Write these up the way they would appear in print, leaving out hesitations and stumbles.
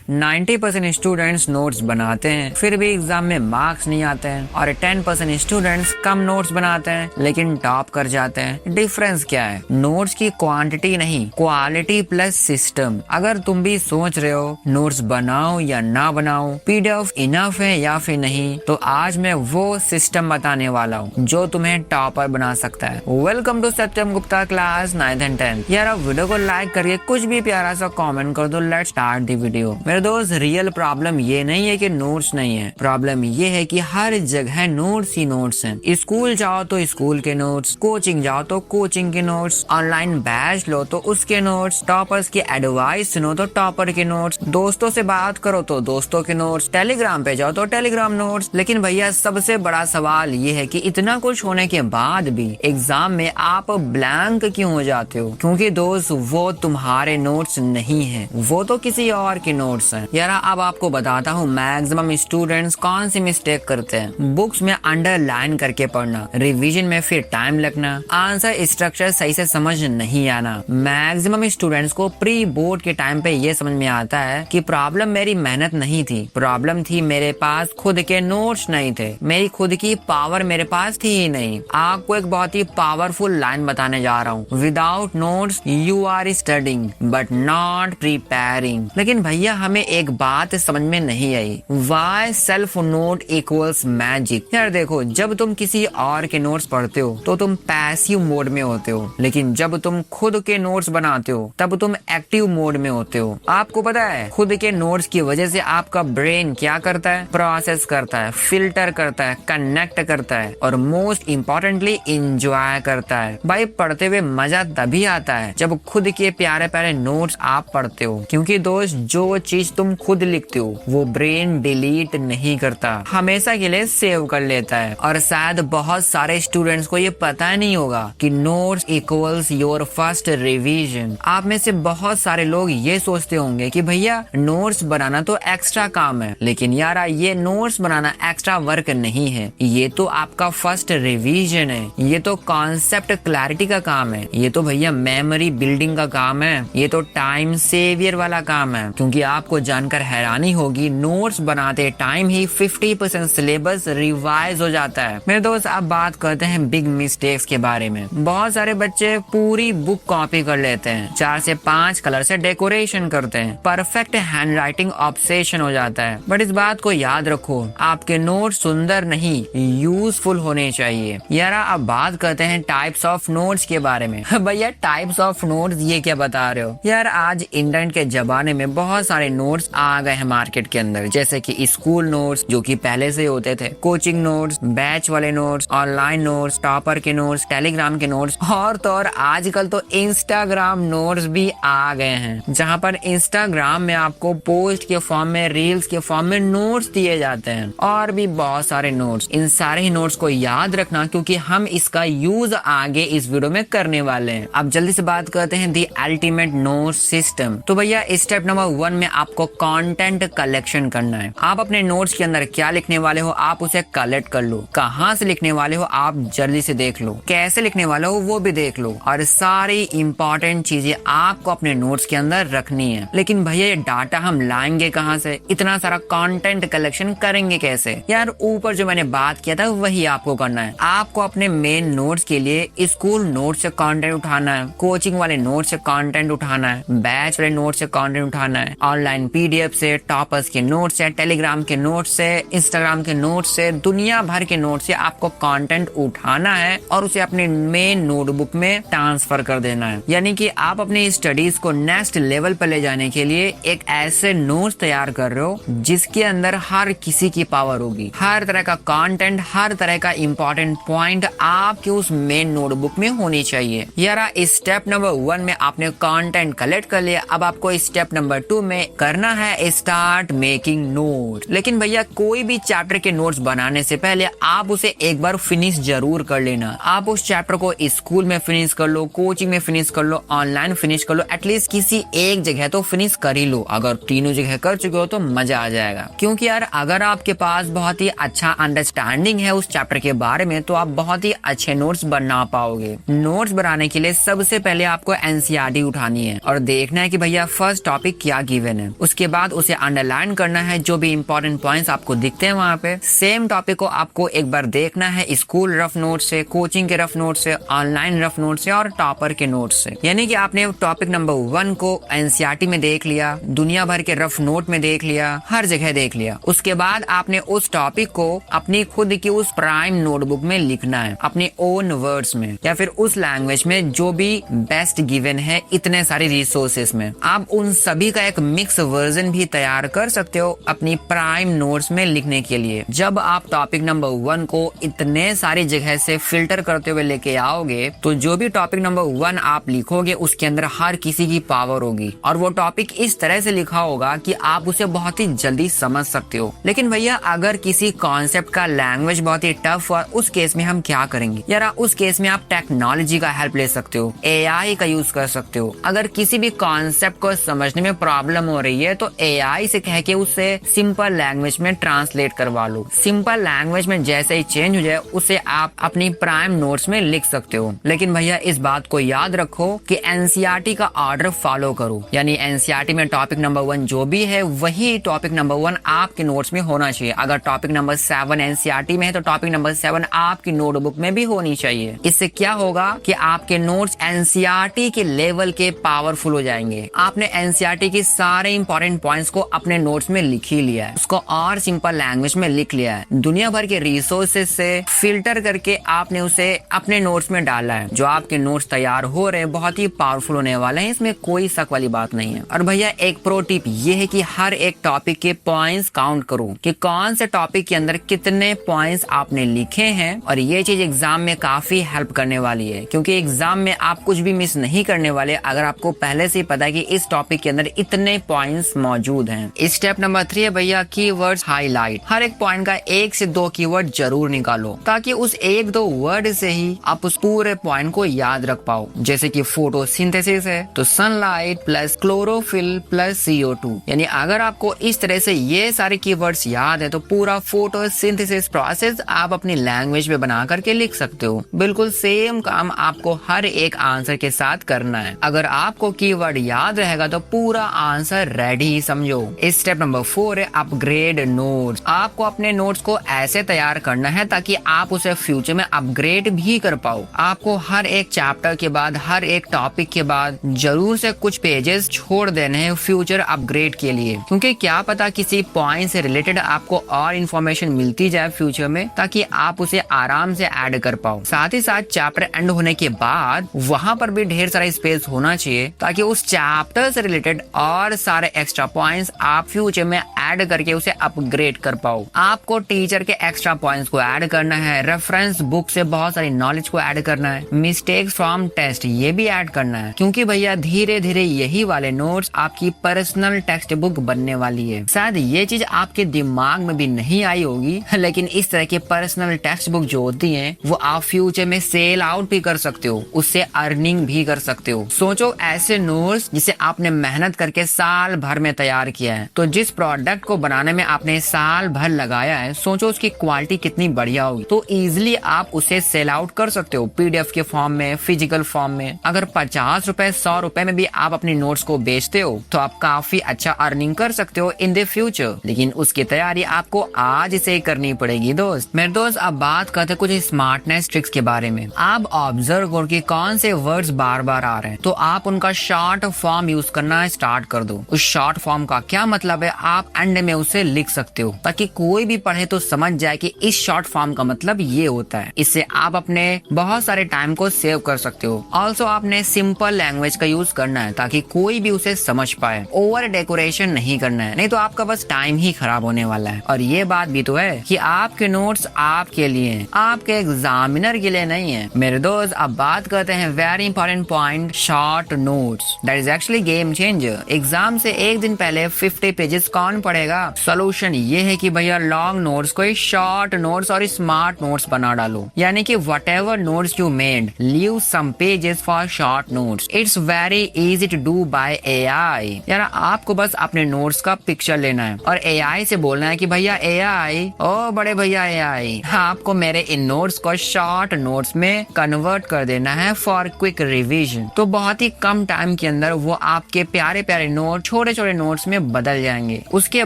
90% students notes बनाते हैं फिर भी एग्जाम में मार्क्स नहीं आते हैं और 10% स्टूडेंट्स कम नोट्स बनाते हैं लेकिन टॉप कर जाते हैं। डिफरेंस क्या है? नोट्स की क्वांटिटी नहीं, क्वालिटी प्लस सिस्टम। अगर तुम भी सोच रहे हो नोट्स बनाओ या ना बनाओ, पीडीएफ इनफ है या फिर नहीं, तो आज मैं वो सिस्टम बताने वाला हूँ जो तुम्हें टॉपर बना सकता है। Welcome to Satyam Gupta class 9th and 10th। यार आप वीडियो को लाइक करके कुछ भी प्यारा सा कमेंट कर दो। Let's start the video. मेरे दोस्त, रियल प्रॉब्लम ये नहीं है कि नोट्स नहीं है, प्रॉब्लम ये है कि हर जगह नोट्स ही नोट्स हैं। स्कूल जाओ तो स्कूल के नोट्स, कोचिंग जाओ तो कोचिंग के नोट्स, ऑनलाइन बैच लो तो उसके नोट्स, टॉपर्स की एडवाइस सुनो तो टॉपर के नोट्स, दोस्तों से बात करो तो दोस्तों के नोट्स, टेलीग्राम पे जाओ तो टेलीग्राम नोट्स। लेकिन भैया सबसे बड़ा सवाल ये है कि इतना कुछ होने के बाद भी एग्जाम में आप ब्लैंक क्यों हो जाते हो? क्योंकि दोस्त वो तुम्हारे नोट्स नहीं है, वो तो किसी और के नोट्स हैं। यार अब आपको बताता हूँ मैक्सिमम स्टूडेंट्स कौन सी मिस्टेक करते हैं। बुक्स में अंडरलाइन करके पढ़ना, रिवीजन में फिर टाइम लगना, आंसर स्ट्रक्चर सही से समझ नहीं आना। मैक्सिमम स्टूडेंट्स को प्री बोर्ड के टाइम पे ये समझ में आता है कि प्रॉब्लम मेरी मेहनत नहीं थी, प्रॉब्लम थी मेरे पास खुद के नोट्स नहीं थे, मेरी खुद की पावर मेरे पास थी ही नहीं। आपको एक बहुत ही पावरफुल लाइन बताने जा रहा हूँ, without notes you are studying but not preparing. लेकिन भैया हमें एक बात समझ में नहीं आई, why self note equals magic. यार देखो, जब तुम किसी और के नोट्स पढ़ते हो तो तुम पैसिव मोड में होते हो, लेकिन जब तुम खुद के नोट्स बनाते हो तब तुम एक्टिव मोड में होते हो। आपको पता है खुद के नोट्स की वजह से आपका ब्रेन क्या करता है? प्रोसेस करता है, फिल्टर करता है, कनेक्ट करता है और मोस्ट इम्पोर्टेंटली इंजॉय करता है। भाई पढ़ते हुए मजा तभी आता है जब खुद के प्यारे प्यारे नोट्स आप पढ़ते हो, क्योंकि दोस्त जो चीज तुम खुद लिखते हो वो ब्रेन डिलीट नहीं करता, हमेशा के लिए सेव कर लेता है। और शायद बहुत सारे स्टूडेंट्स को ये पता नहीं होगा कि notes equals your first revision. आप में से बहुत सारे लोग ये सोचते होंगे कि भैया नोट्स बनाना तो एक्स्ट्रा काम है, लेकिन यार ये नोट्स बनाना एक्स्ट्रा वर्क नहीं है, ये तो आपका फर्स्ट रिवीजन है, ये तो कॉन्सेप्ट क्लैरिटी का काम है, ये तो भैया मेमोरी बिल्डिंग का काम है, ये तो टाइम सेवियर वाला काम है। क्योंकि आपको जानकर हैरानी होगी, नोट्स बनाते टाइम ही 50% सिलेबस रिवाइज हो जाता है। मेरे दोस्त अब बात करते हैं बिग मिस्टेक्स के बारे में। बहुत सारे बच्चे पूरी बुक कॉपी कर लेते हैं, 4 से 5 कलर से डेकोरेशन करते हैं, परफेक्ट हैंड राइटिंग ऑब्सेशन हो जाता है। बट इस बात को याद रखो, आपके नोट्स सुंदर नहीं यूजफुल होने चाहिए। यार अब बात करते हैं टाइप्स ऑफ नोट्स के बारे में। भैया टाइप्स ऑफ नोट्स ये क्या बता रहे हो? यार आज इंटरनेट के जमाने में बहुत सारे नोट्स आ गए हैं मार्केट के अंदर, जैसे कि स्कूल नोट्स जो कि पहले से होते थे, कोचिंग नोट्स, बैच वाले नोट्स, ऑनलाइन नोट्स, टॉपर के नोट्स, टेलीग्राम के नोट्स और तो और आजकल तो इंस्टाग्राम नोट्स भी आ गए हैं, जहाँ पर इंस्टाग्राम में आपको पोस्ट के फॉर्म में, रील्स के फॉर्म में नोट्स दिए जाते हैं और भी बहुत सारे नोट्स। इन सारे ही नोट्स को याद रखना क्योंकि हम इसका यूज आगे इस वीडियो में करने वाले हैं। अब जल्दी से बात करते हैं दी अल्टीमेट नोट सिस्टम। तो भैया स्टेप नंबर 1 में आपको कंटेंट कलेक्शन करना है। आप अपने नोट्स के अंदर क्या लिखने वाले हो आप उसे कलेक्ट कर लो, कहाँ से लिखने वाले हो आप जल्दी से देख लो, कैसे लिखने वाले हो वो भी देख लो, और सारी इंपॉर्टेंट चीजें आपको अपने नोट्स के अंदर रखनी है। लेकिन भैया ये डाटा हम लाएंगे कहाँ से? इतना सारा कंटेंट कलेक्शन करेंगे कैसे? यार ऊपर जो मैंने बात किया था वही आपको करना है। आपको अपने मेन नोट्स के लिए स्कूल नोट से कंटेंट उठाना है, कोचिंग वाले नोट से कंटेंट उठाना है, बैच वाले नोट से कंटेंट उठाना है, ऑनलाइन पीडीएफ से, टॉपर्स के नोट से, टेलीग्राम के नोट से, इंस्टाग्राम के नोट से, दुनिया भर के नोट से आपको कंटेंट उठाना है और उसे अपने मेन नोटबुक में ट्रांसफर कर देना है। यानी कि आप अपनी स्टडीज को नेक्स्ट लेवल पर ले जाने के लिए एक ऐसे नोट्स तैयार कर रहे हो जिसके अंदर हर किसी की पावर होगी, हर तरह का कंटेंट, हर तरह का इंपॉर्टेंट पॉइंट आपके उस मेन नोटबुक में होनी चाहिए। यार स्टेप नंबर 1 में आपने कंटेंट कलेक्ट कर लिया, अब आपको स्टेप नंबर 2 में करना है स्टार्ट मेकिंग नोट। लेकिन भैया कोई भी चैप्टर के नोट्स बनाने से पहले आप उसे एक बार फिनिश जरूर कर लेना। आप उस चैप्टर को स्कूल में फिनिश कर लो, कोचिंग में फिनिश कर लो, ऑनलाइन फिनिश कर लो, एटलीस्ट किसी एक जगह तो फिनिश कर ही लो। अगर तीनों जगह कर चुके हो तो मजा आ जाएगा। क्योंकि यार अगर आपके पास बहुत ही अच्छा अंडरस्टैंडिंग है उस चैप्टर के बारे में तो आप बहुत ही अच्छे नोट्स बना पाओगे। नोट्स बनाने के लिए सबसे पहले आपको एनसीईआरटी उठानी है और देखना है कि भैया फर्स्ट टॉपिक क्या गिवन है। उसके बाद उसे अंडरलाइन करना है, जो भी इंपॉर्टेंट पॉइंट्स आपको दिखते हैं वहाँ पे। सेम टॉपिक को आपको एक बार देखना है स्कूल रफ नोट से, कोचिंग के रफ नोट से, ऑनलाइन रफ नोट से और टॉपर के नोट से। यानी कि आपने टॉपिक नंबर 1 को एनसीईआरटी में देख लिया, दुनिया भर के रफ नोट में देख लिया, हर जगह देख लिया। उसके बाद आपने उस टॉपिक को अपनी खुद की उस प्राइम नोटबुक में लिखना है, अपने ओन वर्ड्स में या फिर उस लैंग्वेज में जो भी बेस्ट गिवन है इतने सारे रिसोर्सेस में। आप उन सभी का एक मिक्स वर्जन भी तैयार कर सकते हो अपनी प्राइम नोट्स में लिखने के लिए। जब आप टॉपिक नंबर 1 को इतने सारी जगह से फिल्टर करते हुए लेके आओगे तो जो भी टॉपिक नंबर 1 आप लिखोगे उसके अंदर हर किसी की पावर होगी, और वो टॉपिक इस तरह से लिखा होगा कि आप उसे बहुत ही जल्दी समझ सकते हो। लेकिन भैया अगर किसी कॉन्सेप्ट का लैंग्वेज बहुत ही टफ और उस केस में हम क्या करेंगे? यार उस केस में आप टेक्नोलॉजी का हेल्प ले सकते हो, एआई का यूज कर सकते हो। अगर किसी भी कॉन्सेप्ट को समझने में प्रॉब्लम हो रही है तो एआई से कह के उसे सिंपल लैंग्वेज में ट्रांसलेट करवा लो। सिंपल लैंग्वेज में जैसे ही चेंज हो जाए उसे आप अपनी प्राइम नोट्स में लिख सकते हो। लेकिन भैया इस बात को याद रखो कि एनसीईआरटी का ऑर्डर फॉलो करो, यानी एनसीईआरटी में टॉपिक नंबर 1 जो भी है वही टॉपिक नंबर 1 आपके नोट्स में होना चाहिए। अगर टॉपिक नंबर 7 एनसीईआरटी में है तो टॉपिक नंबर 7 आपकी नोटबुक में भी होनी चाहिए। इससे क्या होगा कि आपके नोट्स एनसीईआरटी के लेवल के पावरफुल हो जाएंगे। आपने एनसीईआरटी के सारे इंपॉर्टेंट पॉइंट्स को अपने नोट्स में लिख ही लिया है, उसको और सिंपल लैंग्वेज में लिख लिया है, दुनिया भर के रिसोर्सेज से फिल्टर करके आपने उसे अपने नोट्स में डाला है। जो आपके नोट्स तैयार हो रहे हैं बहुत ही पावरफुल होने वाले हैं, इसमें कोई शक वाली बात नहीं है। और भैया एक प्रो टिप ये है कि हर एक टॉपिक के पॉइंट्स काउंट करो कि कौन से टॉपिक के अंदर कितने पॉइंट्स आपने लिखे हैं, और ये चीज एग्जाम में काफी हेल्प करने वाली है, क्योंकि एग्जाम में आप कुछ भी मिस नहीं करने वाले अगर आपको पहले से ही पता है कि इस टॉपिक के अंदर इतने पॉइंट्स मौजूद हैं। स्टेप नंबर 3 है भैया कीवर्ड्स हाईलाइट। हर एक पॉइंट का 1 से 2 कीवर्ड जरूर निकालो ताकि उस 1-2 वर्ड से ही आप उस पूरे पॉइंट को याद रख पाओ। जैसे कि फोटोसिंथेसिस है तो sunlight plus chlorophyll plus CO2, यानी अगर आपको इस तरह से ये सारे कीवर्ड्स याद है तो पूरा फोटोसिंथेसिस प्रोसेस आप अपनी लैंग्वेज में बना करके लिख सकते हो। बिल्कुल सेम काम आपको हर एक आंसर के साथ करना है। अगर आपको कीवर्ड याद रहेगा तो पूरा आंसर रेडी ही समझो। स्टेप नंबर 4 है अपग्रेड नोट्स। आपको अपने नोट्स को ऐसे तैयार करना है ताकि आप उसे फ्यूचर में अपग्रेड भी कर पाओ। आपको हर एक चैप्टर के बाद, हर एक टॉपिक के बाद जरूर से कुछ पेजेस छोड़ देने हैं फ्यूचर अपग्रेड के लिए, क्योंकि क्या पता किसी पॉइंट से रिलेटेड आपको और इन्फॉर्मेशन मिलती जाए फ्यूचर में, ताकि आप उसे आराम से ऐड कर पाओ। साथ ही साथ चैप्टर एंड होने के बाद वहाँ पर भी ढेर सारा स्पेस होना चाहिए ताकि उस चैप्टर से रिलेटेड और सारे एक्स्ट्रा पॉइंट्स आप फ्यूचर में ऐड करके उसे अपग्रेड कर पाओ। आपको टीचर के एक्स्ट्रा पॉइंट्स को ऐड करना है, रेफरेंस बुक से बहुत सारी नॉलेज को ऐड करना है, मिस्टेक्स फ्रॉम टेस्ट ये भी ऐड करना है, क्योंकि भैया धीरे धीरे यही वाले नोट्स आपकी पर्सनल टेक्स्ट बुक बनने वाली है। शायद ये चीज आपके दिमाग में भी नहीं आई होगी, लेकिन इस तरह के पर्सनल टेक्स्ट बुक जो होती है वो आप फ्यूचर में सेल आउट भी कर सकते हो, उससे अर्निंग भी कर सकते हो। सोचो ऐसे नोट्स जिसे आपने मेहनत करके साल भर में तैयार किया है, तो जिस प्रोडक्ट को बनाने में आपने साल भर लगाया है, सोचो उसकी क्वालिटी कितनी बढ़िया होगी, तो इजिली आप उसे सेल आउट कर सकते हो PDF के फॉर्म में, फिजिकल फॉर्म में। अगर 50 रुपए 100 रुपए में भी आप अपने नोट्स को बेचते हो तो आप काफी अच्छा अर्निंग कर सकते हो इन द फ्यूचर। लेकिन उसकी तैयारी आपको आज से करनी पड़ेगी दोस्त। मेरे दोस्त अब बात करते कुछ स्मार्टनेस ट्रिक्स के बारे में। आप ऑब्जर्व करो कि कौन से वर्ड्स बार बार आ रहे हैं, तो आप उनका शॉर्ट फॉर्म यूज करना स्टार्ट कर दो। उस शॉर्ट फॉर्म का क्या मतलब है आप एंड में उसे लिख सकते हो, ताकि कोई भी पढ़े तो समझ जाए कि इस शॉर्ट फॉर्म का मतलब ये होता है। इससे आप अपने बहुत सारे टाइम को सेव कर सकते हो। ऑल्सो आपने सिंपल लैंग्वेज का यूज करना है ताकि कोई भी उसे समझ पाए। ओवर डेकोरेशन नहीं करना है, नहीं तो आपका बस टाइम ही खराब होने वाला है। और ये बात भी तो है कि आपके नोट्स आपके लिए हैं, आपके एग्जामिनर के लिए नहीं है। मेरे दोस्त अब बात करते हैं very important point, short notes. That is actually game changer. Exam से एक दिन पहले 50 पेजेस कौन पड़ेगा? सोल्यूशन ये है कि भैया लॉन्ग नोट्स को शॉर्ट नोट्स और स्मार्ट नोट्स बना डालो, यानी कि whatever notes you made, leave some pages for short notes. It's very easy to do by AI. यार आपको बस अपने नोट्स का पिक्चर लेना है और AI से बोलना है कि भैया AI, ओ बड़े भैया AI, आपको मेरे इन नोट्स को शॉर्ट नोट्स में कन्वर्ट कर देना है फॉर क्विक रिवीजन। तो बहुत ही कम टाइम के अंदर वो आपके प्यारे प्यारे नोट छोटे छोटे नोट्स में बदल जाएंगे। उसके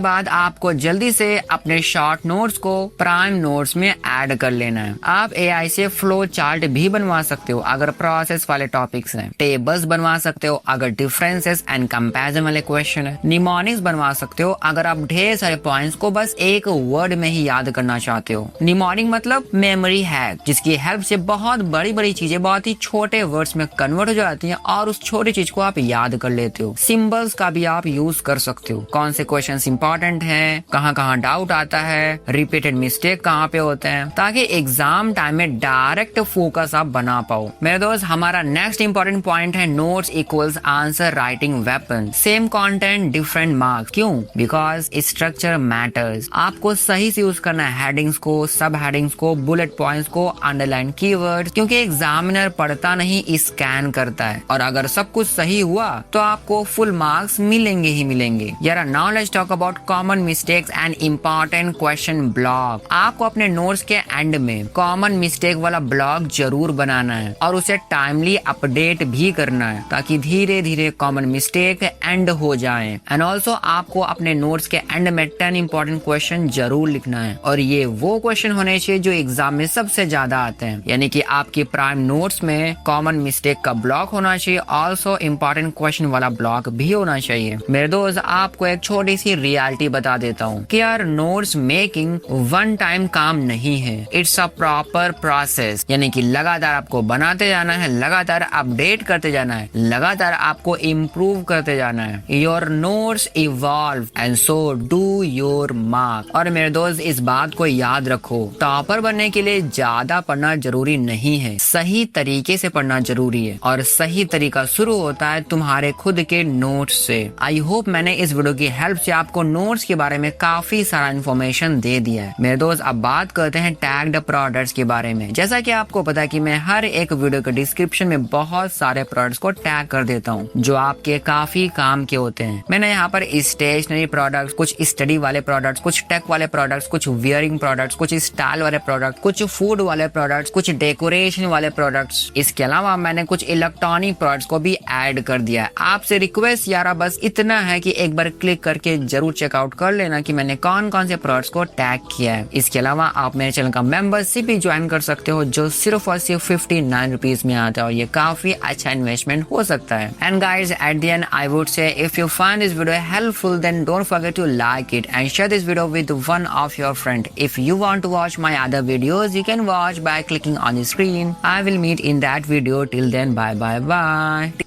बाद आपको जल्दी से अपने शॉर्ट नोट्स को प्राइम नोट्स में ऐड कर लेना है। आप AI से फ्लो चार्ट भी बनवा सकते हो अगर प्रोसेस वाले टॉपिक्स हैं, टेबल्स बनवा सकते हो अगर डिफरेंसेस एंड कंपैरिजन वाले क्वेश्चन है, निमोनिक्स बनवा सकते हो अगर आप ढेर सारे पॉइंट्स को बस एक वर्ड में ही याद करना चाहते हो। निमोनिक मतलब मेमोरी हैक, जिसकी हेल्प से बहुत बड़ी बड़ी चीजें बहुत ही छोटे वर्ड्स में कन्वर्ट हो जाती हैं और उस छोटी चीज को आप याद कर लेते हो। सिंबल्स का भी आप यूज कर सकते हो, कौन से क्वेश्चन इंपॉर्टेंट है, कहाँ कहाँ डाउट आता है, रिपीटेड मिस्टेक कहाँ पे होते हैं, ताकि एग्जाम टाइम में डायरेक्ट फोकस आप बना पाओ। मेरे दोस्त, हमारा नेक्स्ट इंपॉर्टेंट पॉइंट है notes equals answer writing weapon. Same content different marks. क्यों? Because structure matters. आपको सही से यूज करना है हेडिंग्स को, सब हेडिंग्स को, बुलेट पॉइंट्स को, अंडरलाइन कीवर्ड्स, क्योंकि एग्जामिनर पढ़ता नहीं स्कैन करता है और अगर सब कुछ सही हुआ तो आपको फुल मार्क्स मिलेंगे ही मिलेंगे। यार now let's talk about common mistakes and important question block. आपको अपने नोट्स के एंड में कॉमन मिस्टेक वाला ब्लॉक जरूर बनाना है और उसे टाइमली अपडेट भी करना है ताकि धीरे धीरे कॉमन मिस्टेक एंड हो जाए। एंड ऑल्सो आपको अपने नोट्स के एंड में 10 इंपॉर्टेंट क्वेश्चन जरूर लिखना है और ये वो क्वेश्चन होने चाहिए जो एग्जाम में सबसे ज्यादा आते हैं, यानी कि आपकी प्राइम नोट्स में कॉमन मिस्टेक का ब्लॉक होना चाहिए, ऑल्सो इम्पोर्टेंट क्वेश्चन वाला ब्लॉक भी होना चाहिए। मेरे दोस्त, आपको एक छोटी सी रियलिटी बता देता हूँ कि यार नोट्स मेकिंग वन टाइम काम नहीं है, इट्स अ प्रॉपर प्रोसेस, यानी कि लगातार आपको बनाते जाना है, लगातार अपडेट करते जाना है, लगातार आपको इम्प्रूव करते जाना है। Your notes evolve and so do your mark. और मेरे दोस्त, इस बात को याद रखो, टॉपर बनने के लिए ज्यादा पढ़ना जरूरी नहीं है, सही तरीके से पढ़ना जरूरी है और सही तरीका शुरू होता है तुम्हारे खुद के नोट्स से। आई होप मैंने इस वीडियो की हेल्प से आपको नोट्स के बारे में काफी सारा इन्फॉर्मेशन दे दिया है। मेरे दोस्त, अब बात करते हैं टैग्ड प्रोडक्ट्स के बारे में। जैसा कि आपको पता है कि मैं हर एक वीडियो के डिस्क्रिप्शन में बहुत सारे प्रोडक्ट्स को टैग कर देता हूँ जो आपके काफी काम के होते हैं। मैंने यहाँ पर स्टेशनरी प्रोडक्ट्स, कुछ स्टडी वाले प्रोडक्ट्स, कुछ टेक वाले प्रोडक्ट्स, कुछ वियरिंग प्रोडक्ट्स, कुछ स्टाइल वाले प्रोडक्ट्स, कुछ फूड वाले प्रोडक्ट्स, कुछ डेकोरेशन वाले प्रोडक्ट्स, इसके अलावा मैंने कुछ इलेक्ट्रॉनिक प्रोडक्ट्स को भी ऐड कर दिया है। आपसे रिक्वेस्ट यारा बस इतना है कि एक बार क्लिक करके जरूर चेकआउट कर लेना कि मैंने कौन कौन से प्रोडक्ट्स को टैग किया है। इसके अलावा आप मेरे चैनल का मेंबरशिप भी ज्वाइन कर सकते हो जो सिर्फ और सिर्फ 59 रुपीज में आता है और ये काफी अच्छा इन्वेस्टमेंट हो सकता है। And guys, at the end I would say if you find this video helpful then don't forget to like it and share this video with one of your friend. If you want to watch my other videos you can watch by clicking on the screen. I will meet in that video. Till then, bye bye bye.